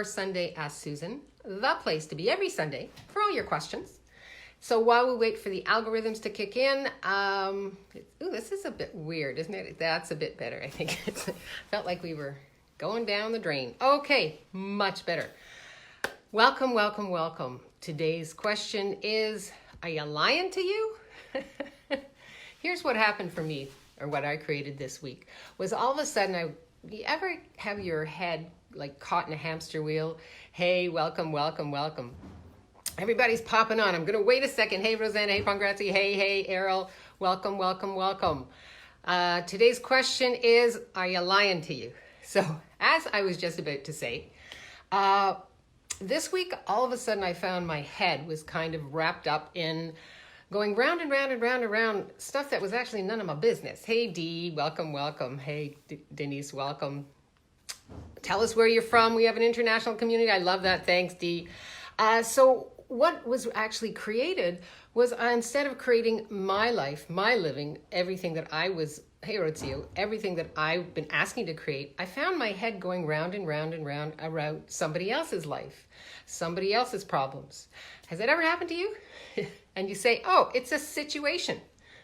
for Sunday Ask Susan, the place to be every Sunday for all your questions. So while we wait for the algorithms to kick in, this is a bit weird, isn't it? That's a bit better, I think. It felt like we were going down the drain. Okay, much better. Welcome, welcome, welcome. Today's question is, are you lying to you? Here's what happened for me, or what I created this week, was all of a sudden, you ever have your head like caught in a hamster wheel? Hey, welcome, welcome, welcome. Everybody's popping on. I'm going to wait a second. Hey, Rosanna. Hey, Pongrazzi. Hey, Errol. Welcome, welcome, welcome. Today's question is, are you lying to you? So, as I was just about to say, this week, all of a sudden, I found my head was kind of wrapped up in going round and round and round and round stuff that was actually none of my business. Hey, Dee, welcome, welcome. Hey, Denise, welcome. Tell us where you're from. We have an international community. I love that. Thanks, Dee. So what was actually created was, instead of creating my life, my living, everything that I was, hey, Rozio, everything that I've been asking to create, I found my head going round and round and round around somebody else's life, somebody else's problems. Has that ever happened to you? And you say, oh, it's a situation,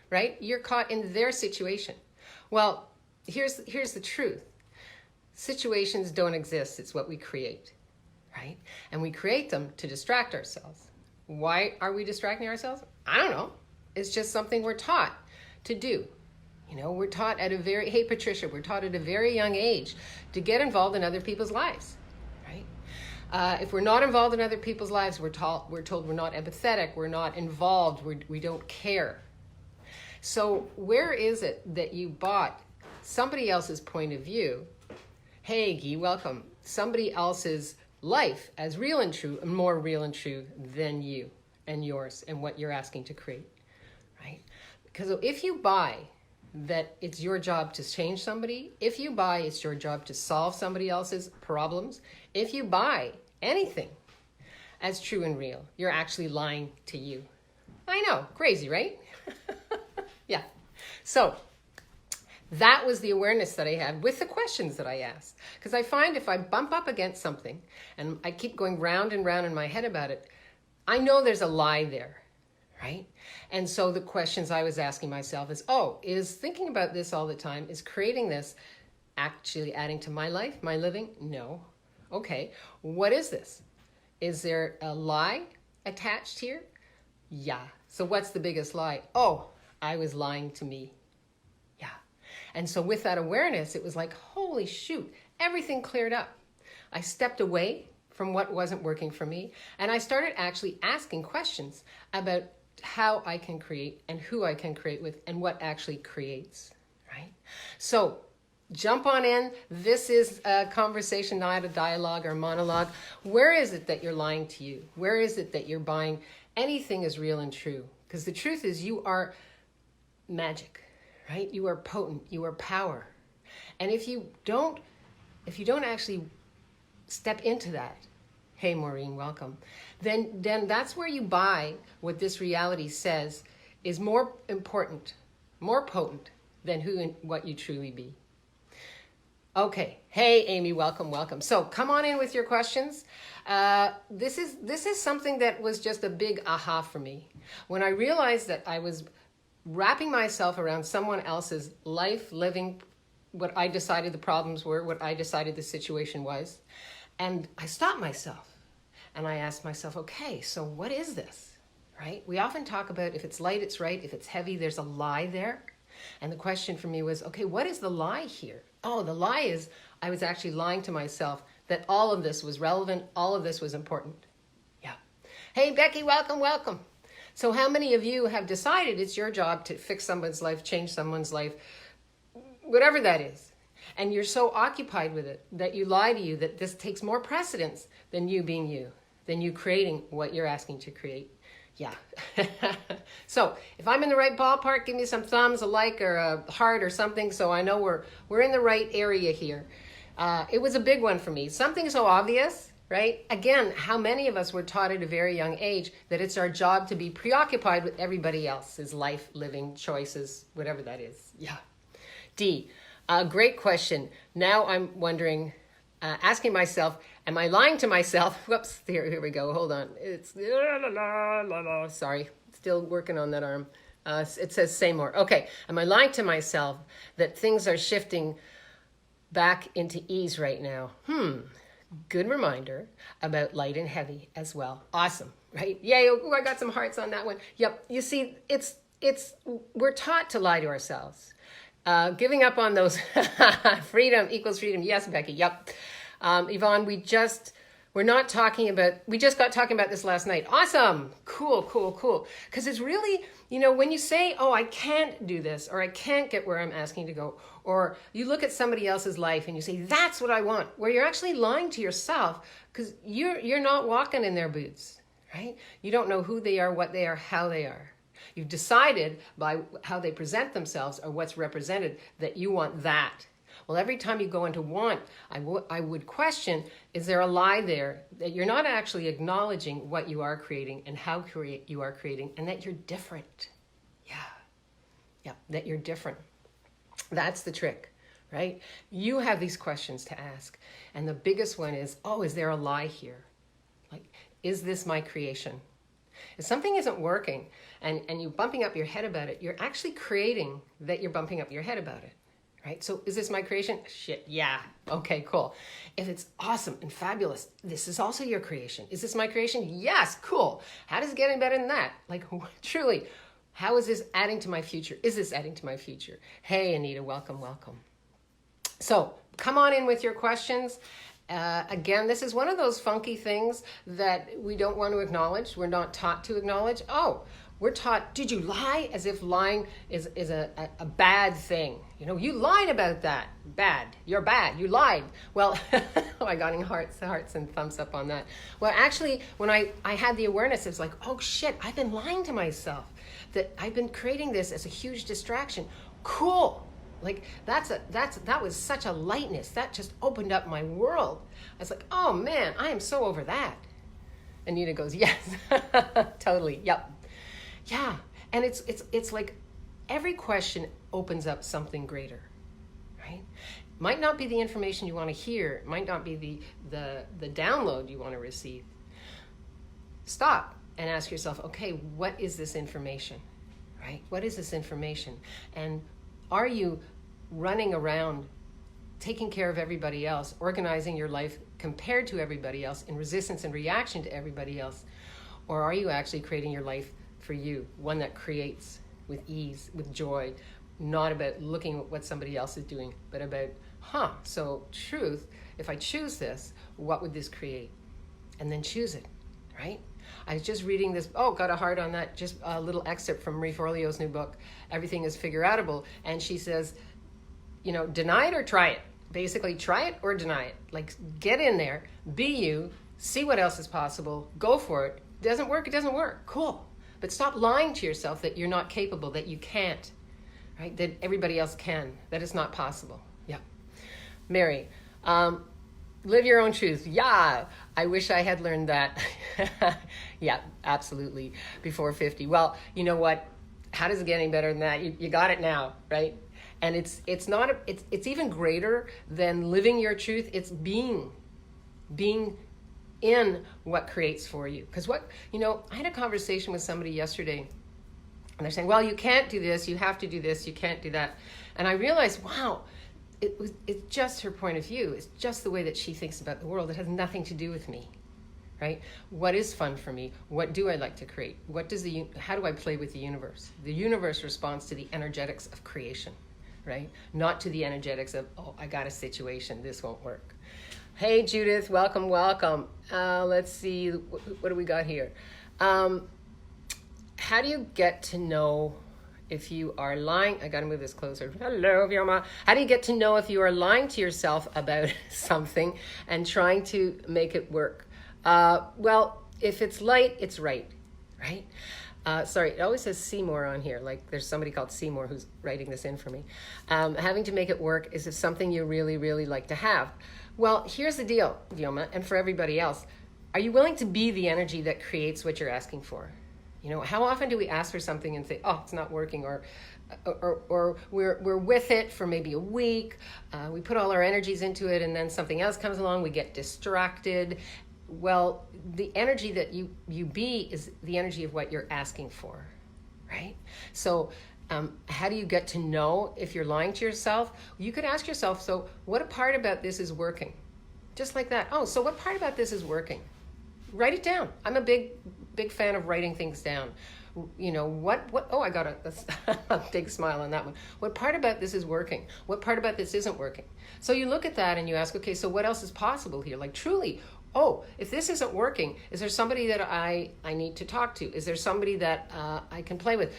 right? You're caught in their situation. Well, here's the truth. Situations don't exist. It's what we create, right? And we create them to distract ourselves. Why are we distracting ourselves? I don't know. It's just something we're taught to do. You know, we're taught at hey, Patricia, we're taught at a very young age to get involved in other people's lives, right? If we're not involved in other people's lives, we're told we're not empathetic, we're not involved, we don't care. So where is it that you bought somebody else's point of view? Hey, Guy, welcome. Somebody else's life as real and true, and more real and true than you and yours and what you're asking to create, right? Because if you buy that it's your job to change somebody, if you buy it's your job to solve somebody else's problems, if you buy anything as true and real, you're actually lying to you. I know, crazy, right? Yeah. So that was the awareness that I had with the questions that I asked. Because I find if I bump up against something and I keep going round and round in my head about it, I know there's a lie there, right? And so the questions I was asking myself is thinking about this all the time, is creating this actually adding to my life, my living? No. Okay, what is this? Is there a lie attached here? Yeah. So what's the biggest lie? Oh, I was lying to me. Yeah. And so with that awareness, it was like, holy shoot, everything cleared up. I stepped away from what wasn't working for me, and I started actually asking questions about how I can create and who I can create with and what actually creates, right? So jump on in. This is a conversation, not a dialogue or monologue. Where is it that you're lying to you? Where is it that you're buying anything is real and true? Because the truth is you are magic, right? You are potent, you are power. And if you don't actually step into that, hey, Maureen, welcome, then that's where you buy what this reality says is more important, more potent than who and what you truly be. Okay. Hey, Amy, welcome, welcome. So come on in with your questions. This is something that was just a big aha for me. When I realized that I was wrapping myself around someone else's life, living, what I decided the problems were, what I decided the situation was. And I stopped myself and I asked myself, okay, so what is this, right? We often talk about if it's light, it's right. If it's heavy, there's a lie there. And the question for me was, okay, what is the lie here? Oh, the lie is I was actually lying to myself that all of this was relevant, all of this was important. Yeah. Hey, Becky, welcome, welcome. So how many of you have decided it's your job to fix someone's life, change someone's life, whatever that is, and you're so occupied with it that you lie to you that this takes more precedence than you being you, than you creating what you're asking to create? Yeah. So if I'm in the right ballpark, give me some thumbs, a like, or a heart or something, so I know we're in the right area here. It was a big one for me. Something so obvious, right? Again, how many of us were taught at a very young age that it's our job to be preoccupied with everybody else's life, living, choices, whatever that is. Yeah. D, great question. Now I'm wondering, asking myself, Am I lying to myself? Whoops, here we go. Hold on. It's, sorry, still working on that arm. It says say more. Okay, am I lying to myself that things are shifting back into ease right now? Good reminder about light and heavy as well. Awesome, right? Yay, oh, I got some hearts on that one. Yep, you see, we're taught to lie to ourselves. Giving up on those freedom equals freedom. Yes, Becky, yep. Yvonne, we just got talking about this last night. Awesome, cool. Because it's really, when you say, oh, I can't do this, or I can't get where I'm asking to go, or you look at somebody else's life and you say, that's what I want, where you're actually lying to yourself because you're not walking in their boots, right? You don't know who they are, what they are, how they are. You've decided by how they present themselves or what's represented that you want that. Well, every time you go into want, I would question, is there a lie there that you're not actually acknowledging what you are creating and how you are creating, and that you're different? Yeah, that you're different. That's the trick, right? You have these questions to ask. And the biggest one is, oh, is there a lie here? Like, is this my creation? If something isn't working and you're bumping up your head about it, you're actually creating that you're bumping up your head about it. Right? So is this my creation? Shit, yeah. Okay, cool. If it's awesome and fabulous, this is also your creation. Is this my creation? Yes, cool. How does it get any better than that? Like, truly, how is this adding to my future? Is this adding to my future? Hey, Anita, welcome. So come on in with your questions. Again, this is one of those funky things that we don't want to acknowledge. We're not taught to acknowledge. Oh, we're taught, did you lie? As if lying is a bad thing. You lied about that. Bad. You're bad. You lied. Well, oh, I got hearts and thumbs up on that. Well, actually, when I had the awareness, it's like, oh shit, I've been lying to myself. That I've been creating this as a huge distraction. Cool. Like that was such a lightness. That just opened up my world. I was like, oh man, I am so over that. And Nina goes, yes, totally. Yep. Yeah, and it's like every question opens up something greater, right? Might not be the information you want to hear, might not be the download you want to receive. Stop and ask yourself, okay, what is this information, right? What is this information? And are you running around taking care of everybody else, organizing your life compared to everybody else in resistance and reaction to everybody else? Or are you actually creating your life for you, one that creates with ease, with joy, not about looking at what somebody else is doing, but about, so truth, if I choose this, what would this create? And then choose it, right? I was just reading this, got a heart on that, just a little excerpt from Marie Forleo's new book, Everything is Figure-Outable, and she says, deny it or try it. Basically, try it or deny it. Like, get in there, be you, see what else is possible, go for it. Doesn't work, it doesn't work. Cool. But stop lying to yourself that you're not capable, that you can't, right? That everybody else can, that it's not possible. Yeah. Mary, live your own truth. Yeah, I wish I had learned that. Yeah, absolutely. Before 50. Well, you know what? How does it get any better than that? You got it now, right? And it's even greater than living your truth. It's being in what creates for you. Because I had a conversation with somebody yesterday, and they're saying, well, you can't do this, you have to do this, you can't do that. And I realized, wow, it's just her point of view. It's just the way that she thinks about the world. It has nothing to do with me, right? What is fun for me? What do I like to create? How do I play with the universe? The universe responds to the energetics of creation, right? Not to the energetics of, I got a situation, this won't work. Hey, Judith, welcome. Let's see, what do we got here? How do you get to know if you are lying? I got to move this closer. Hello, Vyoma. How do you get to know if you are lying to yourself about something and trying to make it work? Well, if it's light, it's right? Sorry, it always says Seymour on here. Like there's somebody called Seymour who's writing this in for me. Having to make it work is something you really, really like to have. Well, here's the deal, Vyoma, and for everybody else. Are you willing to be the energy that creates what you're asking for? How often do we ask for something and say, it's not working, or or we're with it for maybe a week. We put all our energies into it, and then something else comes along. We get distracted. Well, the energy that you be is the energy of what you're asking for, right? So how do you get to know if you're lying to yourself? You could ask yourself, so what part about this is working? Just like that. Oh, so what part about this is working? Write it down. I'm a big fan of writing things down. You know, oh, I got a big smile on that one. What part about this is working? What part about this isn't working? So you look at that and you ask, okay, so what else is possible here? Like truly, oh, if this isn't working, is there somebody that I need to talk to? Is there somebody that I can play with?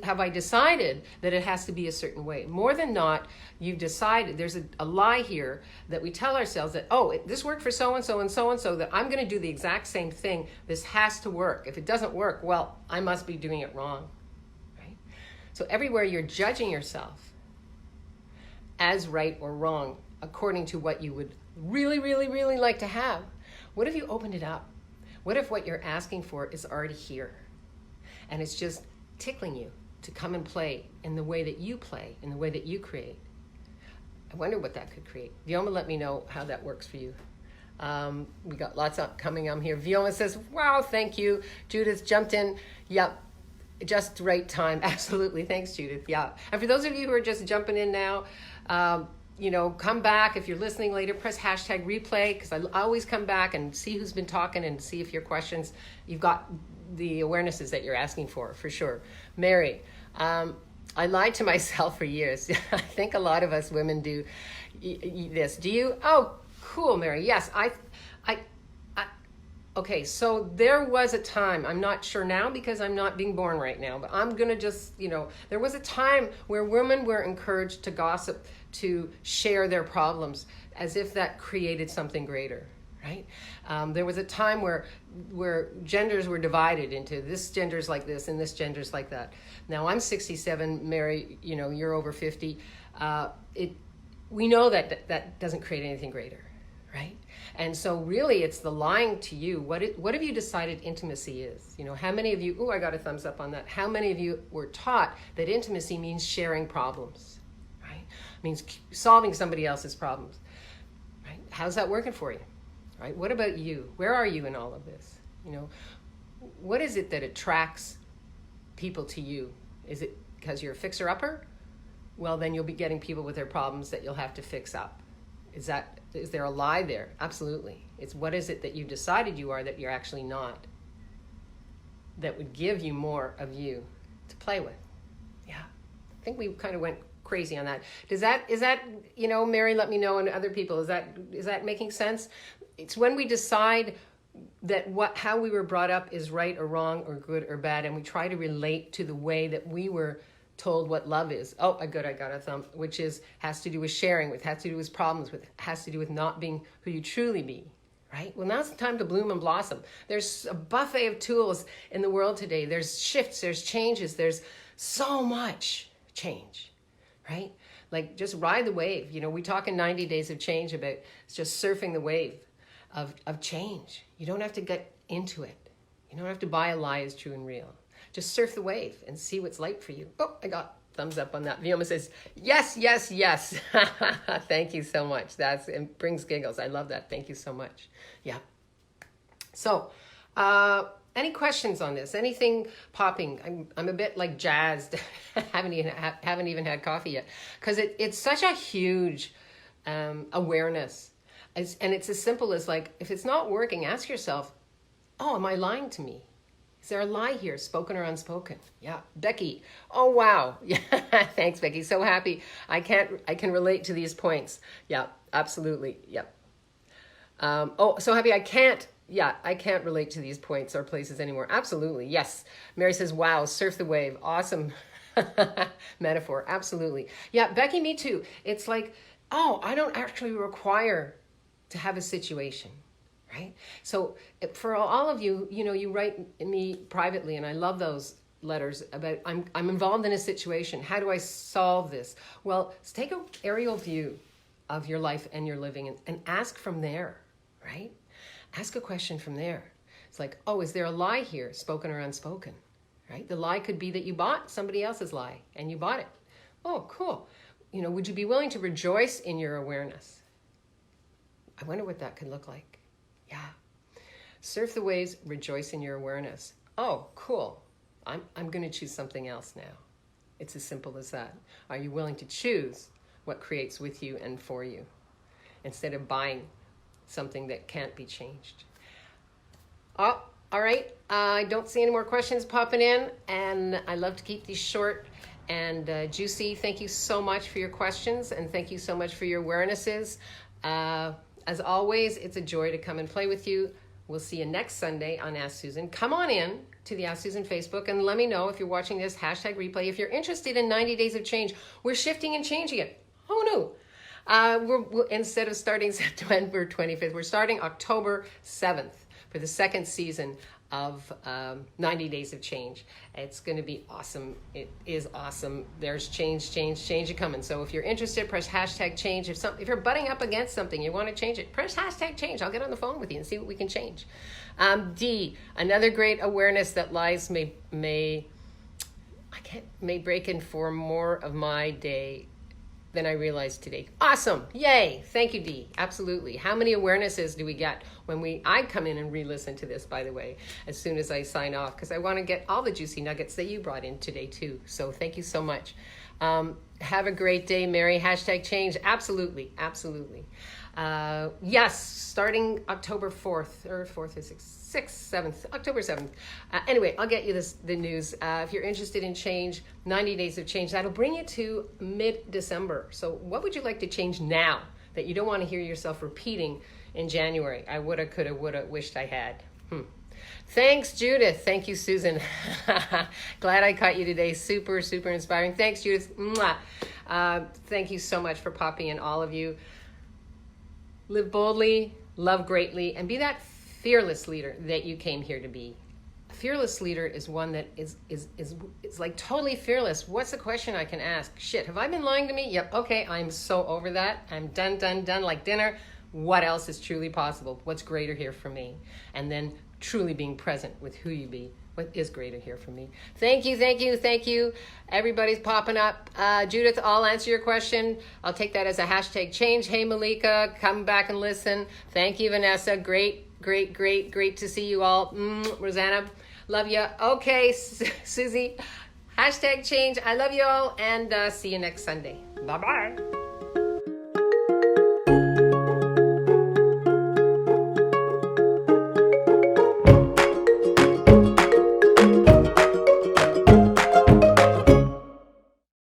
Have I decided that it has to be a certain way? More than not, you've decided. There's a lie here that we tell ourselves that, oh, this worked for so-and-so and so-and-so, that I'm going to do the exact same thing. This has to work. If it doesn't work, well, I must be doing it wrong, right? So everywhere you're judging yourself as right or wrong, according to what you would really, really, really like to have. What if you opened it up? What if what you're asking for is already here? And it's just tickling you to come and play in the way that you play, in the way that you create. I wonder what that could create. Vioma, let me know how that works for you. We got lots coming on here. Vioma says, wow, thank you. Judith jumped in. Yep, just right time. Absolutely. Thanks, Judith. Yeah. And for those of you who are just jumping in now, come back. If you're listening later, press hashtag replay, because I always come back and see who's been talking and see if your questions, you've got the awarenesses that you're asking for sure. Mary, I lied to myself for years. I think a lot of us women do this. Do you? Oh, cool, Mary. Yes, okay, so there was a time, I'm not sure now because I'm not being born right now, but I'm going to just, there was a time where women were encouraged to gossip, to share their problems, as if that created something greater, right? There was a time where genders were divided into this gender's like this and this gender's like that. Now I'm 67, Mary, you're over 50. We know that doesn't create anything greater, right? And so really it's the lying to you. What have you decided intimacy is? How many of you, I got a thumbs up on that. How many of you were taught that intimacy means sharing problems, right? It means solving somebody else's problems, right? How's that working for you, right? What about you? Where are you in all of this? What is it that attracts people to you? Is it because you're a fixer-upper? Well, then you'll be getting people with their problems that you'll have to fix up. Is there a lie there? Absolutely. It's what is it that you decided you are that you're actually not, that would give you more of you to play with. Yeah. I think we kind of went crazy on that. Is that Mary, let me know, and other people, is that making sense? It's when we decide that how we were brought up is right or wrong or good or bad, and we try to relate to the way that we were told what love is. Oh, I got a thumb, which has to do with sharing, has to do with problems, has to do with not being who you truly be, right? Well, now's the time to bloom and blossom. There's a buffet of tools in the world today. There's shifts, there's changes, there's so much change, right? Like just ride the wave. We talk in 90 Days of Change about just surfing the wave of change. You don't have to get into it. You don't have to buy a lie as true and real. Just surf the wave and see what's light for you. Oh, I got thumbs up on that. Vioma says, yes, yes, yes. Thank you so much. It brings giggles. I love that. Thank you so much. Yeah. So, any questions on this? Anything popping? I'm a bit like jazzed. haven't even had coffee yet. Because it's such a huge awareness. And it's as simple as like, if it's not working, ask yourself, oh, am I lying to me? Is there a lie here, spoken or unspoken? Yeah. Becky. Oh, wow. Yeah. Thanks, Becky. So happy. I can relate to these points. Yeah, absolutely. Yep. So happy I can't relate to these points or places anymore. Absolutely. Yes. Mary says, wow, surf the wave. Awesome metaphor. Absolutely. Yeah, Becky, me too. It's like, I don't actually require to have a situation. Right? So for all of you, you write me privately, and I love those letters about, I'm involved in a situation. How do I solve this? Well, take an aerial view of your life and your living and ask from there, right? Ask a question from there. It's like, is there a lie here, spoken or unspoken? right? The lie could be that you bought somebody else's lie and you bought it. Oh, cool. Would you be willing to rejoice in your awareness? I wonder what that could look like. Yeah. Surf the waves, rejoice in your awareness. Oh, cool. I'm going to choose something else now. It's as simple as that. Are you willing to choose what creates with you and for you instead of buying something that can't be changed? Oh, all right. I don't see any more questions popping in, and I love to keep these short and juicy. Thank you so much for your questions, and thank you so much for your awarenesses. As always, it's a joy to come and play with you. We'll see you next Sunday on Ask Susan. Come on in to the Ask Susan Facebook and let me know if you're watching this #replay. If you're interested in 90 Days of Change, we're shifting and changing it. Oh no. Instead of starting September 25th, we're starting October 7th for the second season of 90 Days of Change. It's going to be awesome. It is awesome. There's change coming. So if you're interested, press #change. If you're butting up against something, you want to change it, press #change. I'll get on the phone with you and see what we can change. D, another great awareness that lies may break in for more of my day than I realized today. Awesome. Yay. Thank you, D. Absolutely. How many awarenesses do we get when I come in and re-listen to this, by the way, as soon as I sign off, because I want to get all the juicy nuggets that you brought in today too. So thank you so much. Have a great day, Mary. #change. Absolutely. Absolutely. Yes, starting October 4th or 4th or 6th, 7th, October 7th. Anyway, I'll get you the news. If you're interested in change, 90 Days of Change, that'll bring you to mid-December. So what would you like to change now that you don't want to hear yourself repeating in January? I woulda, coulda, woulda, wished I had. Thanks, Judith. Thank you, Susan. Glad I caught you today. Super, super inspiring. Thanks, Judith. Mwah. Thank you so much for popping in, all of you. Live boldly, love greatly, and be that fearless leader that you came here to be. A fearless leader is one that is like totally fearless. What's the question I can ask? Shit, have I been lying to me? Yep, okay, I'm so over that. I'm done like dinner. What else is truly possible? What's greater here for me? And then truly being present with who you be. What is greater here for me? Thank you. Everybody's popping up. Judith, I'll answer your question. I'll take that as a #change. Hey, Malika, come back and listen. Thank you, Vanessa. Great to see you all. Rosanna, love you. Okay, Susie, #change. I love you all, and see you next Sunday. Bye-bye.